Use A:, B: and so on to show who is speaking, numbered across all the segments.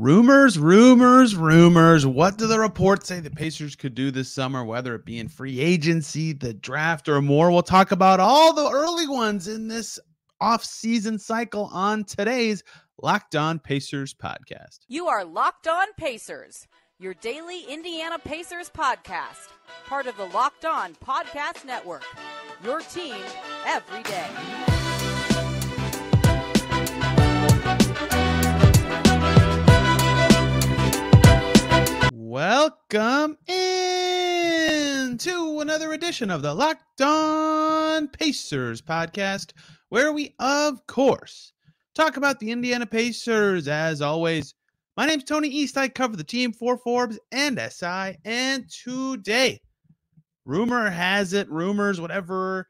A: Rumors, rumors, rumors. What do the reports say the Pacers could do this summer, whether it be in free agency, the draft, or more? We'll talk about all the early ones in this off-season cycle on today's Locked On Pacers podcast.
B: You are Locked On Pacers, your daily Indiana Pacers podcast, part of the Locked On Podcast Network, your team every day.
A: Welcome in to another edition of the Locked On Pacers podcast, where we, of course, talk about the Indiana Pacers. As always, my name's Tony East. I cover the team for Forbes and SI, and today, rumor has it, rumors, whatever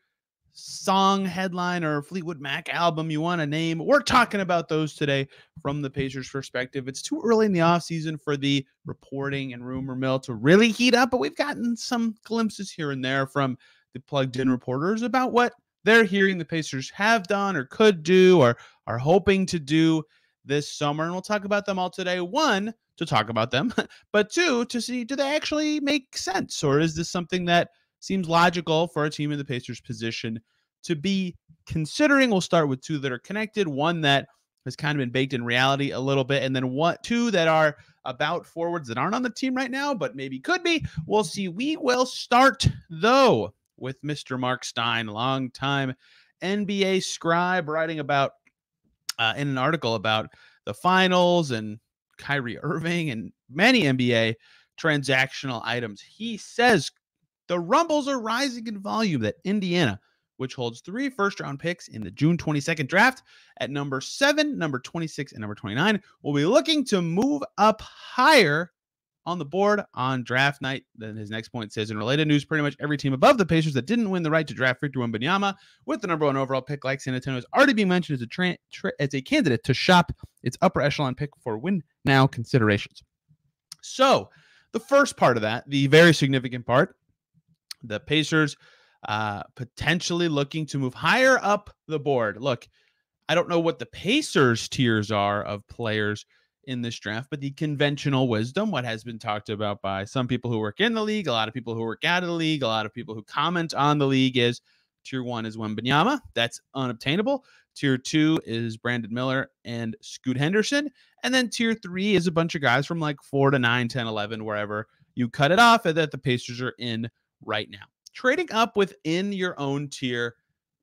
A: song, headline, or Fleetwood Mac album you want to name, we're talking about those today from the Pacers perspective. It's too early in the offseason for the reporting and rumor mill to really heat up, but we've gotten some glimpses here and there from the plugged-in reporters about what they're hearing the Pacers have done or could do or are hoping to do this summer, and we'll talk about them all today. One, to talk about them, but two, to see, do they actually make sense, or is this something that seems logical for a team in the Pacers position to be considering? We'll start with two that are connected, one that has kind of been baked in reality a little bit, and then two that are about forwards that aren't on the team right now, but maybe could be. We'll see. We will start, though, with Mr. Mark Stein, longtime NBA scribe, writing about in an article about the finals and Kyrie Irving and many NBA transactional items. He says the rumbles are rising in volume that Indiana, which holds 3 first-round picks in the June 22nd draft at number 7, number 26, and number 29, will be looking to move up higher on the board on draft night. Then his next point says, in related news, pretty much every team above the Pacers that didn't win the right to draft Victor Wembanyama with the number 1 overall pick, like San Antonio, is already being mentioned as a candidate to shop its upper echelon pick for win-now considerations. So the first part of that, the very significant part, the Pacers potentially looking to move higher up the board. Look, I don't know what the Pacers tiers are of players in this draft, but the conventional wisdom, what has been talked about by some people who work in the league, a lot of people who work out of the league, a lot of people who comment on the league, is tier 1 is Wembanyama. That's unobtainable. Tier 2 is Brandon Miller and Scoot Henderson. And then tier 3 is a bunch of guys from like 4 to 9, 10, 11, wherever you cut it off, and that the Pacers are in right now. Trading up within your own tier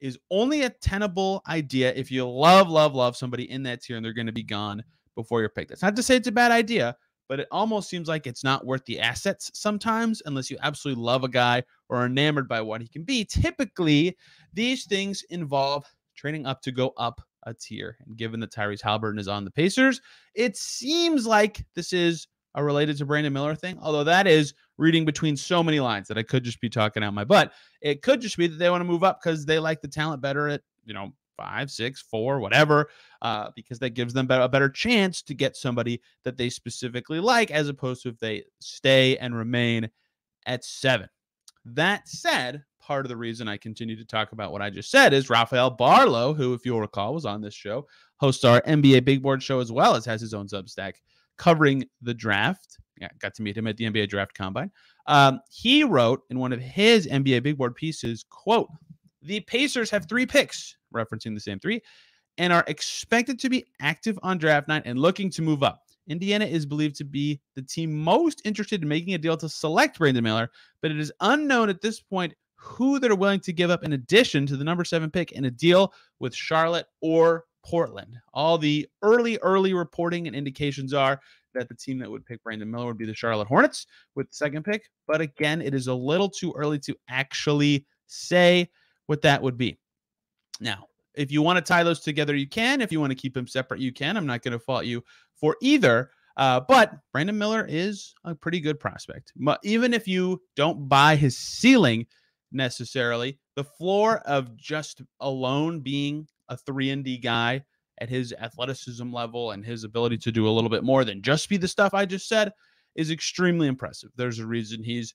A: is only a tenable idea if you love somebody in that tier and they're going to be gone before your pick. That's not to say it's a bad idea, but it almost seems like it's not worth the assets sometimes unless you absolutely love a guy or are enamored by what he can be. Typically, these things involve trading up to go up a tier. And given that Tyrese Haliburton is on the Pacers, it seems like this is a related to Brandon Miller thing, although that is reading between so many lines that I could just be talking out my butt. It could just be that they want to move up because they like the talent better at, 5, 6, 4, whatever, because that gives them a better chance to get somebody that they specifically like, as opposed to if they stay and remain at 7. That said, part of the reason I continue to talk about what I just said is Rafael Barlow, who, if you'll recall, was on this show, hosts our NBA Big Board show, as well as has his own Substack covering the draft. Yeah, got to meet him at the NBA Draft Combine. He wrote in one of his NBA Big Board pieces, quote, "The Pacers have 3 picks," referencing the same 3, "and are expected to be active on draft night and looking to move up. Indiana is believed to be the team most interested in making a deal to select Brandon Miller, but it is unknown at this point who they're willing to give up in addition to the number 7 pick in a deal with Charlotte or Portland." All the early reporting and indications are that the team that would pick Brandon Miller would be the Charlotte Hornets with the 2nd pick. But again, it is a little too early to actually say what that would be. Now, if you want to tie those together, you can. If you want to keep them separate, you can. I'm not going to fault you for either. But Brandon Miller is a pretty good prospect. Even if you don't buy his ceiling necessarily, the floor of just alone being a 3-and-D guy at his athleticism level and his ability to do a little bit more than just be the stuff I just said is extremely impressive. There's a reason he's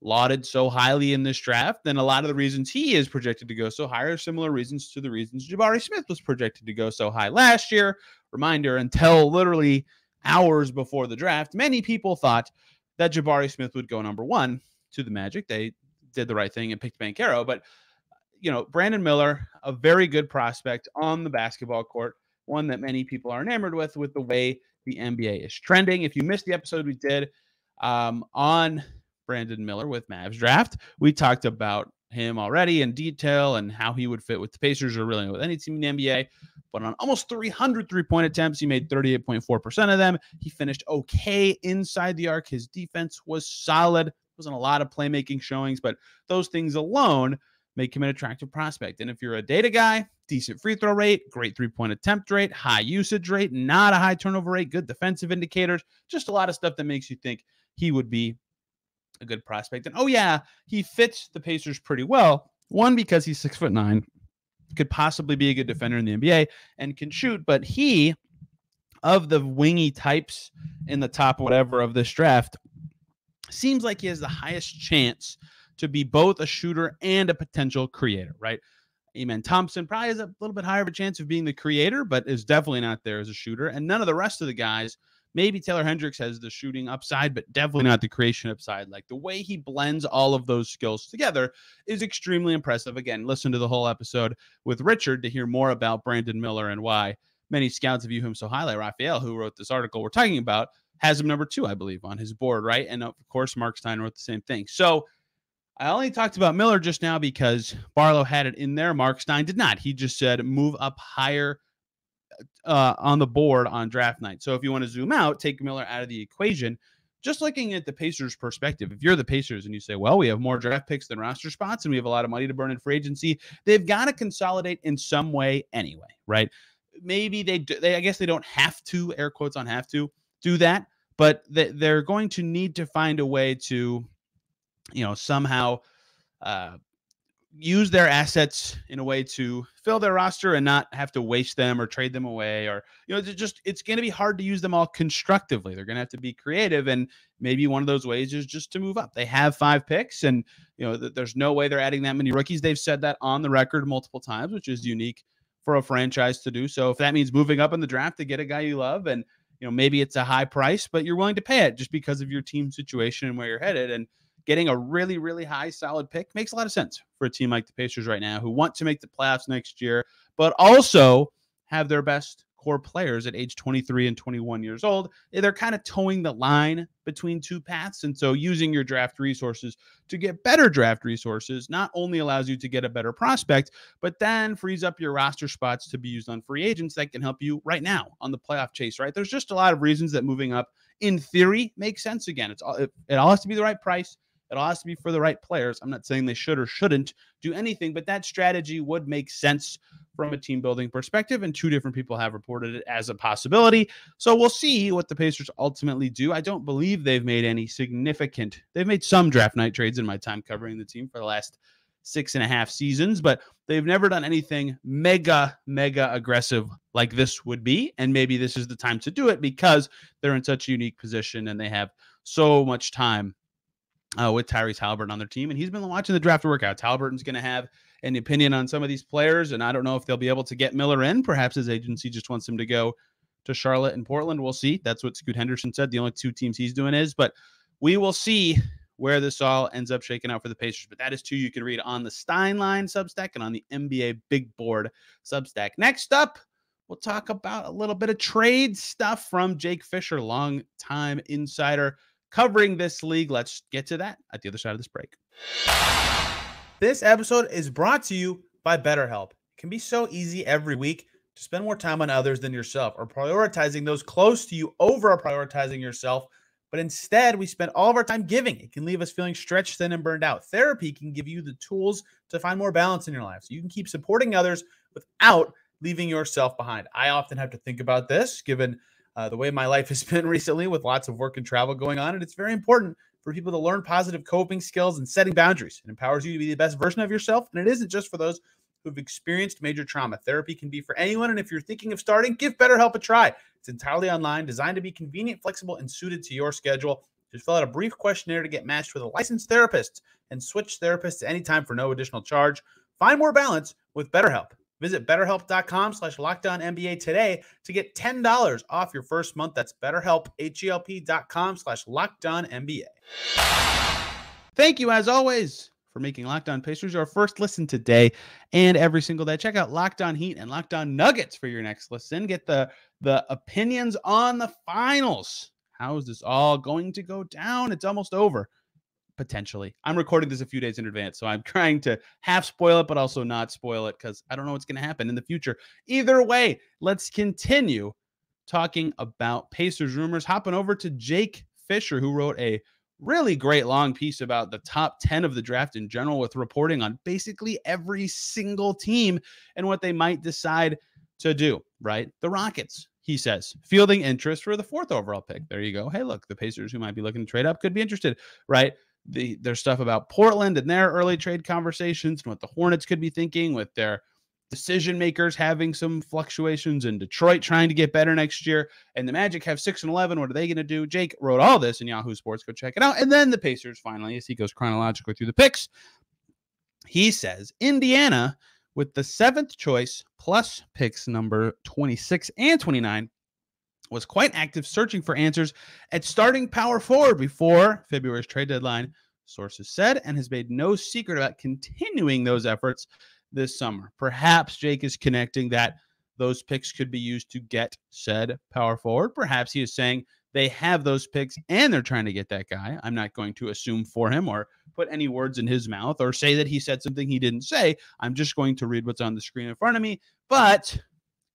A: lauded so highly in this draft, and a lot of the reasons he is projected to go so high are similar reasons to the reasons Jabari Smith was projected to go so high last year. Reminder, until literally hours before the draft, many people thought that Jabari Smith would go number 1 to the Magic. They did the right thing and picked Banchero, but Brandon Miller, a very good prospect on the basketball court, one that many people are enamored with the way the NBA is trending. If you missed the episode we did on Brandon Miller with Mavs Draft, we talked about him already in detail and how he would fit with the Pacers or really with any team in the NBA. But on almost 300 three-point attempts, he made 38.4% of them. He finished okay inside the arc. His defense was solid. Wasn't a lot of playmaking showings, but those things alone make him an attractive prospect. And if you're a data guy, decent free throw rate, great three-point attempt rate, high usage rate, not a high turnover rate, good defensive indicators, just a lot of stuff that makes you think he would be a good prospect. And oh yeah, he fits the Pacers pretty well. One, because he's 6'9", could possibly be a good defender in the NBA and can shoot, but he, of the wingy types in the top whatever of this draft, seems like he has the highest chance to be both a shooter and a potential creator, right? Amen Thompson probably has a little bit higher of a chance of being the creator, but is definitely not there as a shooter. And none of the rest of the guys, maybe Taylor Hendricks has the shooting upside, but definitely not the creation upside. Like the way he blends all of those skills together is extremely impressive. Again, listen to the whole episode with Richard to hear more about Brandon Miller and why many scouts view him so highly. Raphael, who wrote this article we're talking about, has him number 2, I believe, on his board, right? And of course, Mark Stein wrote the same thing. So I only talked about Miller just now because Barlow had it in there. Mark Stein did not. He just said move up higher on the board on draft night. So if you want to zoom out, take Miller out of the equation. Just looking at the Pacers' perspective, if you're the Pacers and you say, well, we have more draft picks than roster spots and we have a lot of money to burn in free agency, they've got to consolidate in some way anyway, right? Maybe I guess they don't have to, air quotes on have to, do that, but they're going to need to find a way to somehow use their assets in a way to fill their roster and not have to waste them or trade them away, or it's going to be hard to use them all constructively. They're going to have to be creative, and maybe one of those ways is just to move up. They have 5 picks, and there's no way they're adding that many rookies. They've said that on the record multiple times, which is unique for a franchise to do. So if that means moving up in the draft to get a guy you love, and maybe it's a high price, but you're willing to pay it just because of your team situation and where you're headed, and getting a really, really high, solid pick makes a lot of sense for a team like the Pacers right now, who want to make the playoffs next year, but also have their best core players at age 23 and 21 years old. They're kind of towing the line between two paths. And so using your draft resources to get better draft resources not only allows you to get a better prospect, but then frees up your roster spots to be used on free agents that can help you right now on the playoff chase, right? There's just a lot of reasons that moving up in theory makes sense. Again, it all has to be the right price. It all has to be for the right players. I'm not saying they should or shouldn't do anything, but that strategy would make sense from a team building perspective, and 2 different people have reported it as a possibility. So we'll see what the Pacers ultimately do. I don't believe they've made they've made some draft night trades in my time covering the team for the last 6.5 seasons, but they've never done anything mega aggressive like this would be. And maybe this is the time to do it because they're in such a unique position and they have so much time with Tyrese Halliburton on their team. And he's been watching the draft workouts. Halliburton's going to have an opinion on some of these players, and I don't know if they'll be able to get Miller in. Perhaps his agency just wants him to go to Charlotte and Portland. We'll see. That's what Scoot Henderson said. The only 2 teams he's doing is, but we will see where this all ends up shaking out for the Pacers. But that is 2 you can read on the Steinline Substack and on the NBA Big Board Substack. Next up, we'll talk about a little bit of trade stuff from Jake Fisher, longtime insider covering this league. Let's get to that at the other side of this break. This episode is brought to you by BetterHelp. It can be so easy every week to spend more time on others than yourself, or prioritizing those close to you over prioritizing yourself. But instead, we spend all of our time giving. It can leave us feeling stretched thin and burned out. Therapy can give you the tools to find more balance in your life, so you can keep supporting others without leaving yourself behind. I often have to think about this, given the way my life has been recently with lots of work and travel going on. And it's very important for people to learn positive coping skills and setting boundaries. It empowers you to be the best version of yourself. And it isn't just for those who've experienced major trauma. Therapy can be for anyone. And if you're thinking of starting, give BetterHelp a try. It's entirely online, designed to be convenient, flexible, and suited to your schedule. Just fill out a brief questionnaire to get matched with a licensed therapist and switch therapists anytime for no additional charge. Find more balance with BetterHelp. Visit BetterHelp.com/LockedOnNBA today to get $10 off your first month. That's BetterHelp, HELP.com/LockedOnNBA. Thank you, as always, for making Locked On Pacers your first listen today and every single day. Check out Locked On Heat and Locked On Nuggets for your next listen. Get the opinions on the finals. How is this all going to go down? It's almost over. Potentially. I'm recording this a few days in advance, so I'm trying to half spoil it, but also not spoil it because I don't know what's going to happen in the future. Either way, let's continue talking about Pacers rumors. Hopping over to Jake Fisher, who wrote a really great long piece about the top 10 of the draft in general, with reporting on basically every single team and what they might decide to do, right? The Rockets, he says, fielding interest for the 4th overall pick. There you go. Hey, look, the Pacers who might be looking to trade up could be interested, right? There's stuff about Portland and their early trade conversations and what the Hornets could be thinking with their decision makers having some fluctuations, in Detroit trying to get better next year, and the Magic have 6-11. What are they going to do? Jake wrote all this in Yahoo Sports. Go check it out. And then the Pacers, finally, as he goes chronologically through the picks, he says Indiana with the 7th choice plus picks number 26 and 29 was quite active searching for answers at starting power forward before February's trade deadline, sources said, and has made no secret about continuing those efforts this summer. Perhaps Jake is connecting that those picks could be used to get said power forward. Perhaps he is saying they have those picks and they're trying to get that guy. I'm not going to assume for him or put any words in his mouth or say that he said something he didn't say. I'm just going to read what's on the screen in front of me. But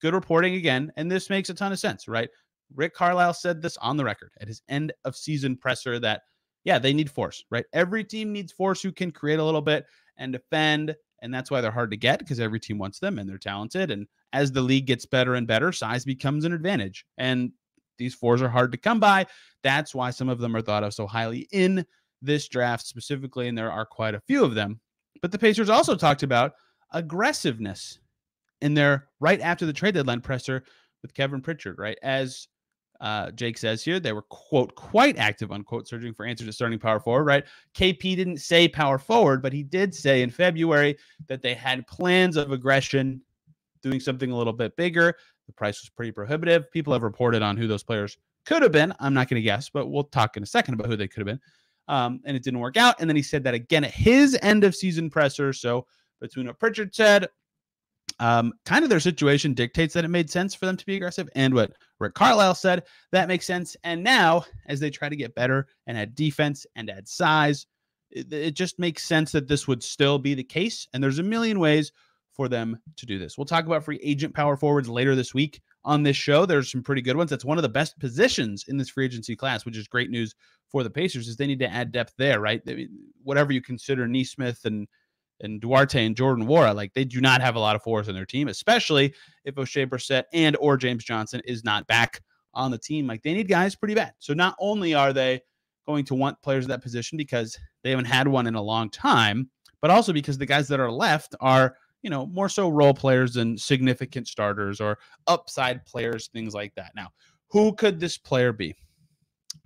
A: good reporting again, and this makes a ton of sense, right? Rick Carlisle said this on the record at his end of season presser that, yeah, they need force, right? Every team needs force who can create a little bit and defend, and that's why they're hard to get, because every team wants them and they're talented. And as the league gets better and better, size becomes an advantage. And these fours are hard to come by. That's why some of them are thought of so highly in this draft specifically, and there are quite a few of them. But the Pacers also talked about aggressiveness in their right after the trade deadline presser with Kevin Pritchard, right? As Jake says here, they were, quote, quite active, unquote, searching for answers at starting power forward, right? KP didn't say power forward, but he did say in February that they had plans of aggression, doing something a little bit bigger. The price was pretty prohibitive. People have reported on who those players could have been. I'm not going to guess, but we'll talk in a second about who they could have been. And it didn't work out. And then he said that again at his end of season presser. So between what Pritchard said, kind of their situation dictates that it made sense for them to be aggressive, and what Rick Carlisle said, that makes sense. And now, as they try to get better and add defense and add size, it just makes sense that this would still be the case. And there's a million ways for them to do this. We'll talk about free agent power forwards later this week on this show. There's some pretty good ones. That's one of the best positions in this free agency class, which is great news for the Pacers, is they need to add depth there, right? Whatever you consider Nesmith and Duarte and Jordan Nwora, like, they do not have a lot of force on their team, especially if O'Shea Brissett and or James Johnson is not back on the team. Like, they need guys pretty bad. So not only are they going to want players at that position because they haven't had one in a long time, but also because the guys that are left are, you know, more so role players than significant starters or upside players, things like that. Now, who could this player be?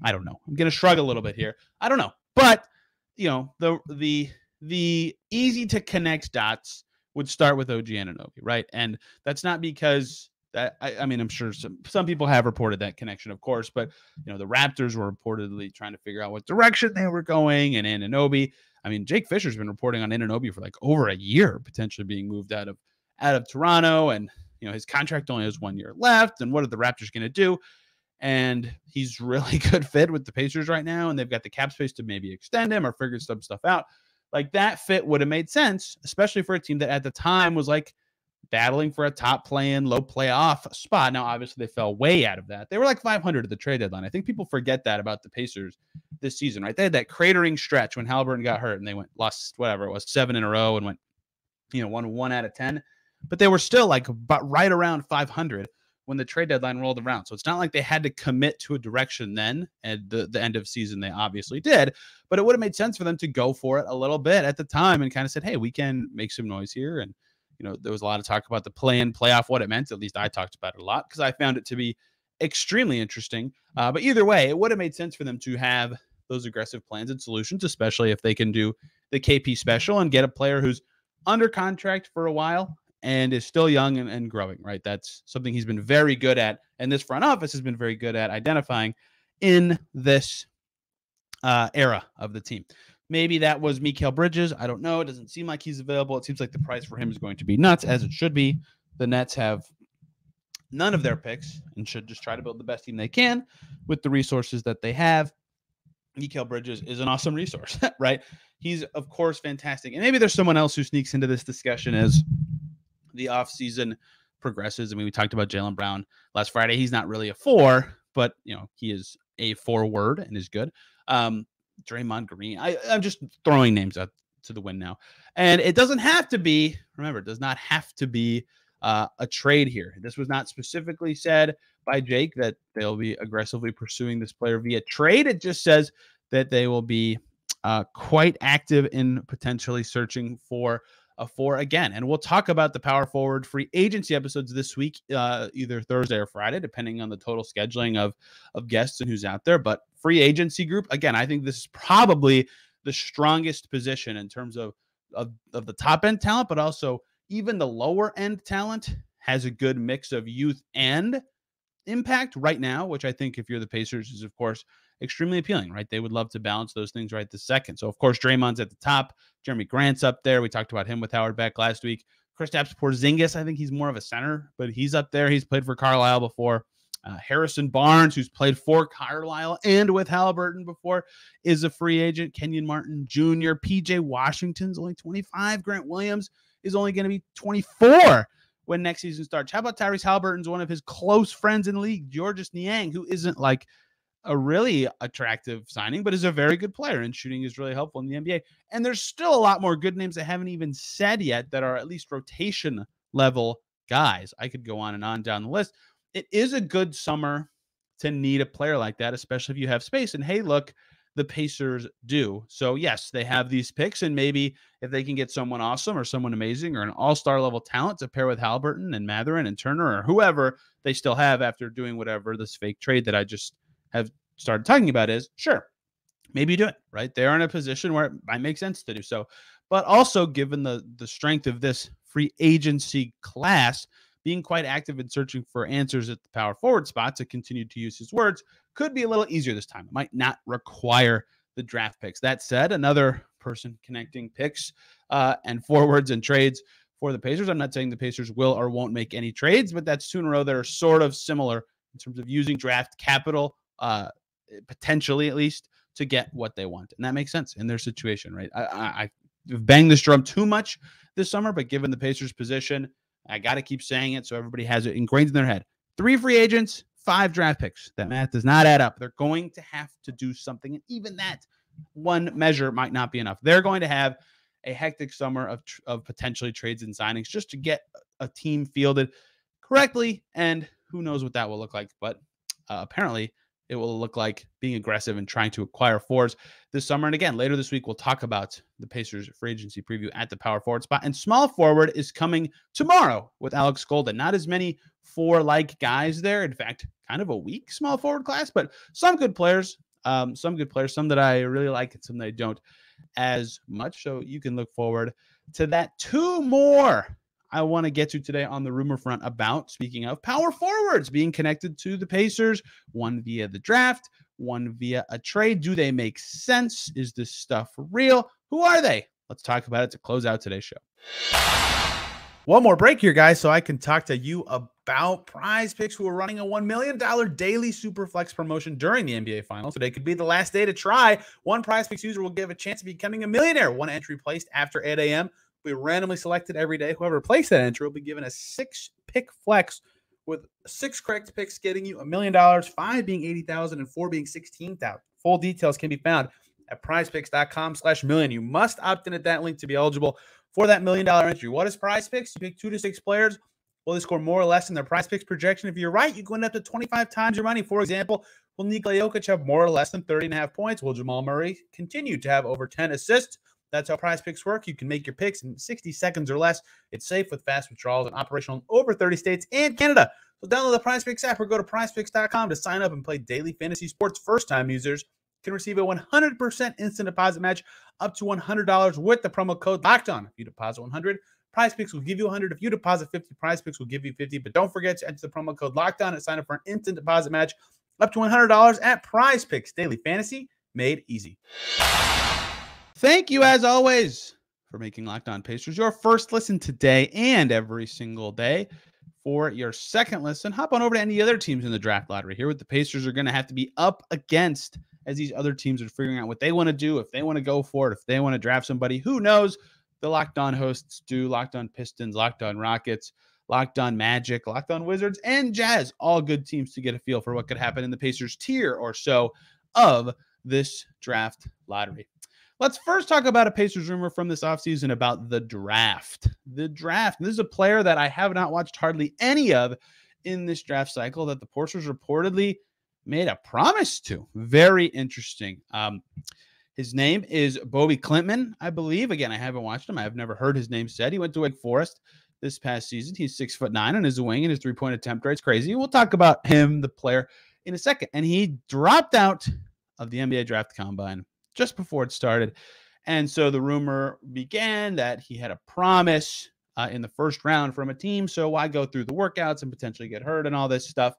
A: I don't know. I'm going to shrug a little bit here. I don't know. But, you know, the easy to connect dots would start with OG Anunoby, right? And that's not because that, I mean, I'm sure some people have reported that connection, of course, but, you know, the Raptors were reportedly trying to figure out what direction they were going, and Anunoby. I mean, Jake Fisher's been reporting on Anunoby for like over a year, potentially being moved out of Toronto, and, you know, his contract only has 1 year left, and what are the Raptors going to do? And he's really good fit with the Pacers right now, and they've got the cap space to maybe extend him or figure some stuff out. Like, that fit would have made sense, especially for a team that at the time was like battling for a top play-in, low playoff spot. Now, obviously, they fell way out of that. They were like 500 at the trade deadline. I think people forget that about the Pacers this season, right? They had that cratering stretch when Halliburton got hurt, and they lost whatever it was, 7 in a row, and went, you know, won 1 out of 10. But they were still like right around 500 when the trade deadline rolled around. So it's not like they had to commit to a direction then. At the end of season, they obviously did, but it would have made sense for them to go for it a little bit at the time and kind of said, hey, we can make some noise here. And, you know, there was a lot of talk about the play-in, playoff, what it meant. At least I talked about it a lot because I found it to be extremely interesting. But either way, it would have made sense for them to have those aggressive plans and solutions, especially if they can do the KP special and get a player who's under contract for a while and is still young and growing, right? That's something he's been very good at, and this front office has been very good at identifying in this era of the team. Maybe that was Mikal Bridges. I don't know. It doesn't seem like he's available. It seems like the price for him is going to be nuts, as it should be. The Nets have none of their picks and should just try to build the best team they can with the resources that they have. Mikal Bridges is an awesome resource, right? He's, of course, fantastic. And maybe there's someone else who sneaks into this discussion as the offseason progresses. I mean, we talked about Jaylen Brown last Friday. He's not really a 4, but, he is a forward and is good. Draymond Green. I'm just throwing names out to the wind now. And it doesn't have to be, remember, it does not have to be a trade here. This was not specifically said by Jake that they'll be aggressively pursuing this player via trade. It just says that they will be quite active in potentially searching for a 4 again. And we'll talk about the power forward free agency episodes this week, either Thursday or Friday, depending on the total scheduling of guests and who's out there. But free agency group, again, I think this is probably the strongest position in terms of the top end talent, but also even the lower end talent has a good mix of youth and impact right now, which I think if you're the Pacers is, of course, extremely appealing, right? They would love to balance those things right this second. So, of course, Draymond's at the top. Jeremy Grant's up there. We talked about him with Howard Beck last week. Kristaps Porzingis, I think he's more of a center, but he's up there. He's played for Carlisle before. Harrison Barnes, who's played for Carlisle and with Halliburton before, is a free agent. Kenyon Martin Jr., PJ Washington's only 25. Grant Williams is only going to be 24 when next season starts. How about Tyrese Halliburton's one of his close friends in the league, Georges Niang, who isn't like a really attractive signing, but is a very good player, and shooting is really helpful in the NBA. And there's still a lot more good names I haven't even said yet that are at least rotation level guys. I could go on and on down the list. It is a good summer to need a player like that, especially if you have space. And hey, look, the Pacers do. So yes, they have these picks, and maybe if they can get someone awesome or someone amazing or an all-star level talent to pair with Halliburton and Mathurin and Turner or whoever they still have after doing whatever this fake trade that I just have started talking about is, sure, maybe you do it, right? They're in a position where it might make sense to do so. But also, given the strength of this free agency class, being quite active in searching for answers at the power forward spot, to continue to use his words, could be a little easier this time. It might not require the draft picks. That said, another person connecting picks and forwards and trades for the Pacers. I'm not saying the Pacers will or won't make any trades, but that's two in a row that are sort of similar in terms of using draft capital, potentially at least, to get what they want. And that makes sense in their situation, right? I've banged this drum too much this summer, but given the Pacers' position, I got to keep saying it so everybody has it ingrained in their head. 3 free agents, 5 draft picks. That math does not add up. They're going to have to do something, and even that one measure might not be enough. They're going to have a hectic summer of potentially trades and signings just to get a team fielded correctly, and who knows what that will look like. But apparently it will look like being aggressive and trying to acquire fours this summer. And again, later this week, we'll talk about the Pacers free agency preview at the power forward spot. And small forward is coming tomorrow with Alex Golden. Not as many 4-like guys there. In fact, kind of a weak small forward class, but some good players, some that I really like and some that I don't as much. So you can look forward to that. 2 more I want to get to today on the rumor front about, speaking of, power forwards being connected to the Pacers, one via the draft, one via a trade. Do they make sense? Is this stuff real? Who are they? Let's talk about it to close out today's show. One more break here, guys, so I can talk to you about PrizePicks, who are running a $1 million daily Superflex promotion during the NBA Finals. Today could be the last day to try. One PrizePicks user will give a chance of becoming a millionaire. One entry placed after 8 a.m. be randomly selected every day. Whoever placed that entry will be given a 6-pick flex, with 6 correct picks getting you $1 million, 5 being $80,000, and 4 being $16,000. Full details can be found at prizepicks.com/million. You must opt in at that link to be eligible for that $1 million entry. What is PrizePicks? You pick 2 to 6 players. Will they score more or less in their PrizePicks projection? If you're right, you go up to 25 times your money. For example, will Nikola Jokic have more or less than 30.5 points? Will Jamal Murray continue to have over 10 assists? That's how PrizePicks work. You can make your picks in 60 seconds or less. It's safe with fast withdrawals and operational in over 30 states and Canada. So download the PrizePicks app or go to prizepicks.com to sign up and play daily fantasy sports. First-time users can receive a 100% instant deposit match up to $100 with the promo code LOCKEDON. If you deposit $100, PrizePicks will give you 100. If you deposit 50, PrizePicks will give you 50. But don't forget to enter the promo code LOCKDOWN and sign up for an instant deposit match up to $100 at PrizePicks. Daily fantasy made easy. Thank you, as always, for making Locked On Pacers your first listen today and every single day. For your second listen, hop on over to any other teams in the draft lottery. Here, what the Pacers are going to have to be up against as these other teams are figuring out what they want to do, if they want to go for it, if they want to draft somebody. Who knows? The Locked On hosts do. Locked On Pistons, Locked On Rockets, Locked On Magic, Locked On Wizards, and Jazz. All good teams to get a feel for what could happen in the Pacers tier or so of this draft lottery. Let's first talk about a Pacers rumor from this offseason about the draft. The draft. This is a player that I have not watched hardly any of in this draft cycle that the Pacers reportedly made a promise to. Very interesting. His name is Bobby Klintman, I believe. Again, I haven't watched him. I have never heard his name said. He went to Wake Forest this past season. He's 6'9" on his wing, and his three-point attempt rate's crazy. We'll talk about him, the player, in a second. And he dropped out of the NBA draft combine just before it started. And so the rumor began that he had a promise in the first round from a team. So why go through the workouts and potentially get hurt and all this stuff?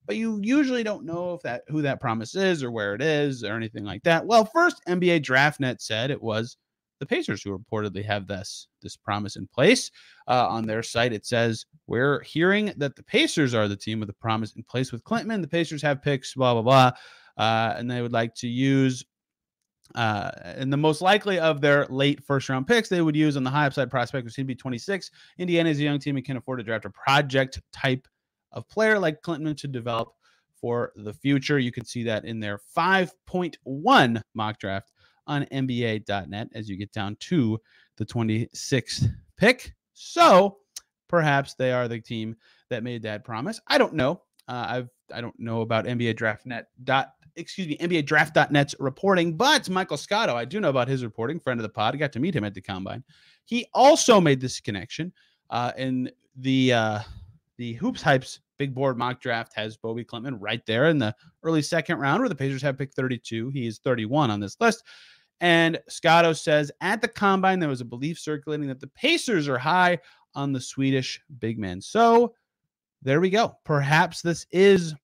A: But you usually don't know if who that promise is or where it is or anything like that. Well, first, NBA DraftNet said it was the Pacers who reportedly have this promise in place. On their site, it says, we're hearing that the Pacers are the team with the promise in place with Klintman. The Pacers have picks, blah, blah, blah. And they would like to use, and the most likely of their late first-round picks they would use on the high upside prospect, which seemed to be 26. Indiana is a young team and can afford to draft a project type of player like Klintman to develop for the future. You can see that in their 5.1 mock draft on NBA.net as you get down to the 26th pick. So perhaps they are the team that made that promise. I don't know. I don't know about NBA Draft.net's reporting, but Michael Scotto, I do know about his reporting, friend of the pod. I got to meet him at the Combine. He also made this connection in the Hoops Hypes big board mock draft has Bobby Klintman right there in the early second round where the Pacers have pick 32. He is 31 on this list. And Scotto says at the Combine, there was a belief circulating that the Pacers are high on the Swedish big man. So there we go. Perhaps this is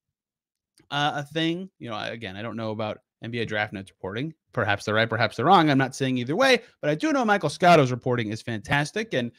A: a thing. You know, again, I don't know about NBA DraftNet's reporting. Perhaps they're right, perhaps they're wrong. I'm not saying either way, but I do know Michael Scotto's reporting is fantastic. And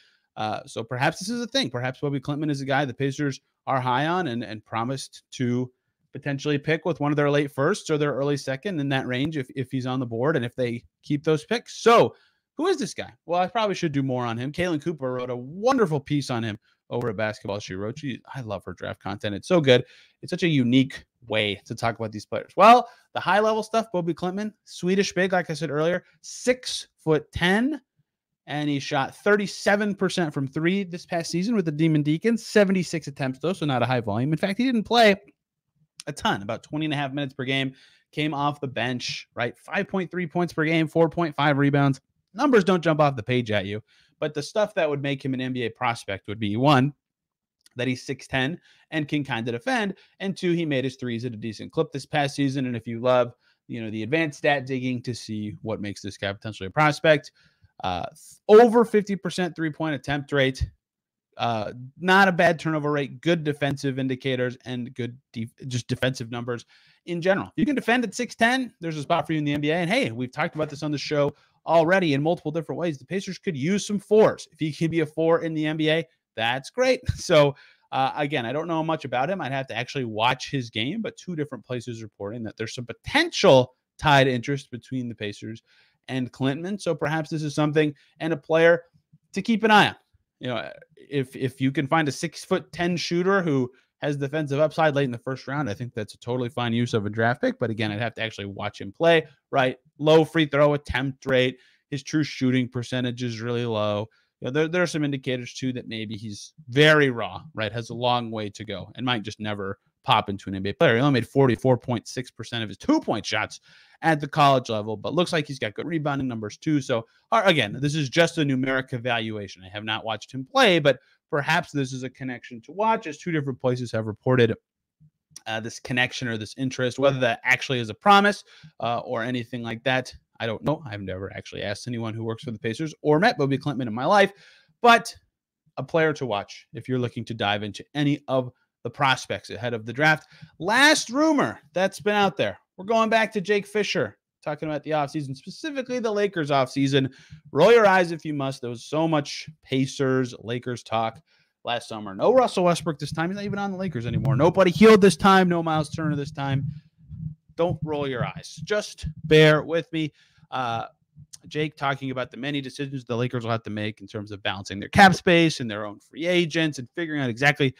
A: so perhaps this is a thing. Perhaps Bobby Klintman is a guy the Pacers are high on and promised to potentially pick with one of their late firsts or their early second in that range if he's on the board and if they keep those picks. So who is this guy? Well, I probably should do more on him. Kaylin Cooper wrote a wonderful piece on him over at Basketball She Wrote. I love her draft content. It's so good. It's such a unique way to talk about these players. Well, the high level stuff, Bobby Klintman, Swedish big, like I said earlier, 6'10", and he shot 37% from three this past season with the Demon Deacons, 76 attempts though, so not a high volume. In fact, he didn't play a ton, about 20 and a half minutes per game, came off the bench, right? 5.3 points per game, 4.5 rebounds. Numbers don't jump off the page at you, but the stuff that would make him an NBA prospect would be, one, that he's 6'10 and can kind of defend, and two, he made his threes at a decent clip this past season. And if you love, the advanced stat digging to see what makes this guy potentially a prospect, over 50% three-point attempt rate, not a bad turnover rate, good defensive indicators, and good just defensive numbers in general. If you can defend at 6'10", there's a spot for you in the NBA. And hey, we've talked about this on the show already in multiple different ways. The Pacers could use some fours. If he can be a four in the NBA, that's great. So again, I don't know much about him. I'd have to actually watch his game, but two different places reporting that there's some potential tied interest between the Pacers and Klintman. So perhaps this is something and a player to keep an eye on. If you can find a 6'10" shooter who has defensive upside late in the first round, I think that's a totally fine use of a draft pick. But again, I'd have to actually watch him play, right? Low free throw attempt rate. His true shooting percentage is really low. There are some indicators too that maybe he's very raw, right? Has a long way to go and might just never pop into an NBA player. He only made 44.6% of his 2-point shots at the college level, but looks like he's got good rebounding numbers too. So again, this is just a numeric evaluation. I have not watched him play, but perhaps this is a connection to watch, as two different places have reported this connection or this interest. Whether that actually is a promise or anything like that, I don't know. I've never actually asked anyone who works for the Pacers or met Bobby Klintman in my life, but a player to watch if you're looking to dive into any of the prospects ahead of the draft. Last rumor that's been out there. We're going back to Jake Fisher, talking about the offseason, specifically the Lakers offseason. Roll your eyes if you must. There was so much Pacers, Lakers talk last summer. No Russell Westbrook this time. He's not even on the Lakers anymore. Nobody healed this time. No Miles Turner this time. Don't roll your eyes. Just bear with me. Jake talking about the many decisions the Lakers will have to make in terms of balancing their cap space and their own free agents and figuring out exactly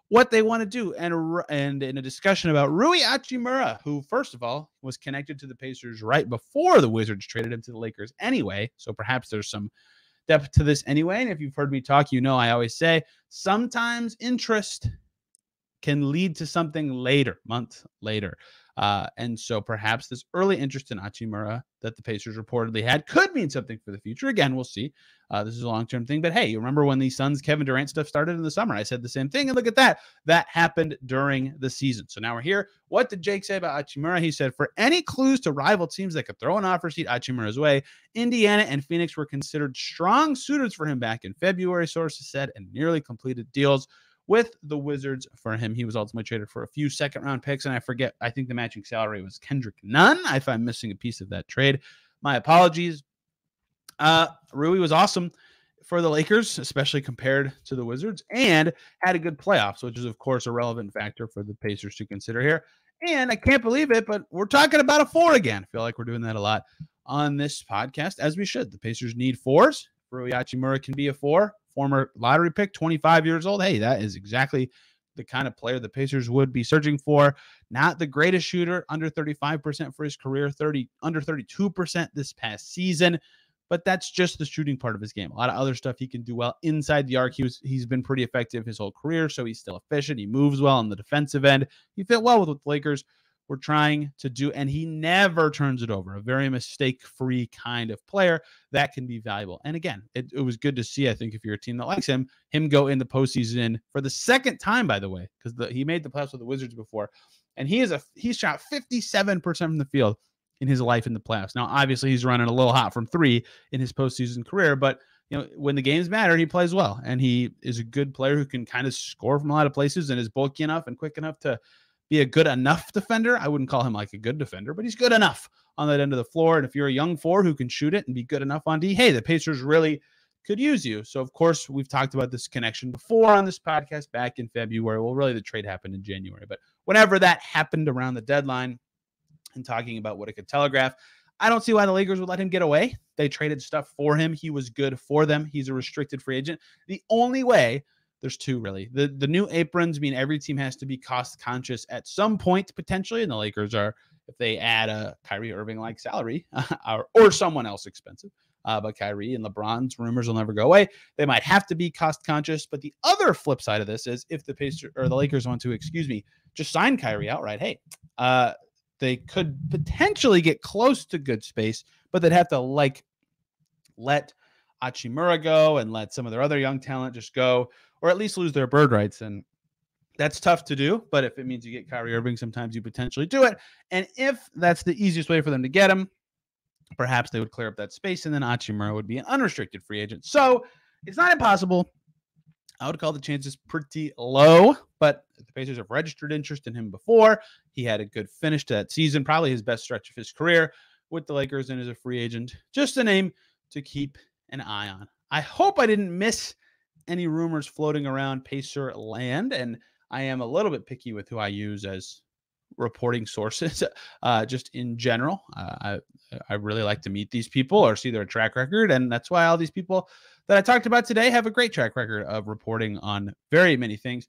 A: what they want to do. And in a discussion about Rui Hachimura, who, first of all, was connected to the Pacers right before the Wizards traded him to the Lakers anyway. So perhaps there's some depth to this anyway. And if you've heard me talk, you know I always say sometimes interest can lead to something later, months later. And so perhaps this early interest in Hachimura that the Pacers reportedly had could mean something for the future. Again, we'll see. This is a long-term thing. But hey, you remember when the Suns Kevin Durant stuff started in the summer? I said the same thing. And look at that. That happened during the season. So now we're here. What did Jake say about Hachimura? He said, for any clues to rival teams that could throw an offer sheet Hachimura's way, Indiana and Phoenix were considered strong suitors for him back in February, sources said, and nearly completed deals with the Wizards for him. He was ultimately traded for a few second-round picks, and I think the matching salary was Kendrick Nunn. If I'm missing a piece of that trade, my apologies. Rui was awesome for the Lakers, especially compared to the Wizards, and had a good playoffs, which is, of course, a relevant factor for the Pacers to consider here. And I can't believe it, but we're talking about a 4 again. I feel like we're doing that a lot on this podcast, as we should. The Pacers need 4s. Rui Hachimura can be a 4. Former lottery pick, 25 years old. Hey, that is exactly the kind of player the Pacers would be searching for. Not the greatest shooter, under 35% for his career, under 32% this past season. But that's just the shooting part of his game. A lot of other stuff he can do well inside the arc. He's been pretty effective his whole career, so he's still efficient. He moves well on the defensive end. He fit well with what the Lakers were trying to do, and he never turns it over. A very mistake-free kind of player that can be valuable. And again, it was good to see, I think, if you're a team that likes him go in the postseason for the second time, by the way, because he made the playoffs with the Wizards before, and he's shot 57% from the field in his life in the playoffs. Now, obviously, he's running a little hot from 3 in his postseason career, but when the games matter, he plays well, and he is a good player who can kind of score from a lot of places and is bulky enough and quick enough to be a good enough defender. I wouldn't call him like a good defender, but he's good enough on that end of the floor. And if you're a young 4 who can shoot it and be good enough on D, hey, the Pacers really could use you. So, of course, we've talked about this connection before on this podcast back in February. Well, really, the trade happened in January. But whenever that happened around the deadline and talking about what it could telegraph, I don't see why the Lakers would let him get away. They traded stuff for him. He was good for them. He's a restricted free agent. The only way, there's 2 really. The new aprons mean every team has to be cost conscious at some point potentially, and the Lakers are, if they add a Kyrie Irving-like salary or someone else expensive, but Kyrie and LeBron's rumors will never go away. They might have to be cost conscious. But the other flip side of this is if the Pacers or the Lakers want to, just sign Kyrie outright. Hey, they could potentially get close to good space, but they'd have to let Hachimura go and let some of their other young talent just go, or at least lose their bird rights. And that's tough to do. But if it means you get Kyrie Irving, sometimes you potentially do it. And if that's the easiest way for them to get him, perhaps they would clear up that space, and then Hachimura would be an unrestricted free agent. So it's not impossible. I would call the chances pretty low, but the Pacers have registered interest in him before. He had a good finish to that season, probably his best stretch of his career with the Lakers and as a free agent. Just a name to keep an eye on. I hope I didn't miss any rumors floating around Pacer land, and I am a little bit picky with who I use as reporting sources, just in general. I really like to meet these people or see their track record, and that's why all these people that I talked about today have a great track record of reporting on very many things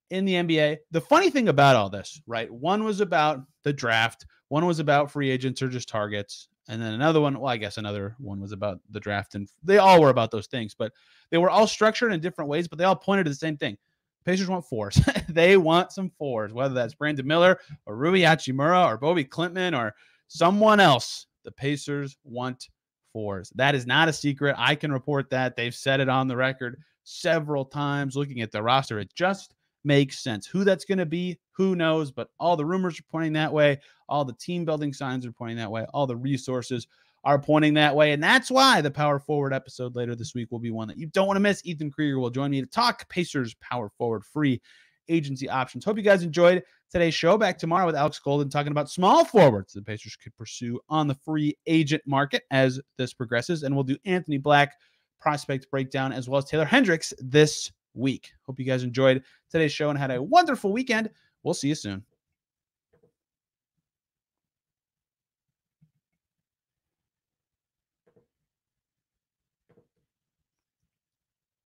A: in the NBA. The funny thing about all this, right? One was about the draft, one was about free agents or just targets, and then another one, well, I guess another one was about the draft, and they all were about those things, but they were all structured in different ways, but they all pointed to the same thing. Pacers want 4s. They want some 4s, whether that's Brandon Miller or Rui Hachimura or Bobby Klintman or someone else. The Pacers want 4s. That is not a secret. I can report that. They've said it on the record several times. Looking at the roster, it just makes sense. Who that's going to be, who knows, but all the rumors are pointing that way. All the team building signs are pointing that way. All the resources are pointing that way. And that's why the Power Forward episode later this week will be one that you don't want to miss. Ethan Krieger will join me to talk Pacers Power Forward free agency options. Hope you guys enjoyed today's show. Back tomorrow with Alex Golden talking about small forwards the Pacers could pursue on the free agent market as this progresses. And we'll do Anthony Black prospect breakdown as well as Taylor Hendricks this week. Hope you guys enjoyed today's show and had a wonderful weekend. We'll see you soon.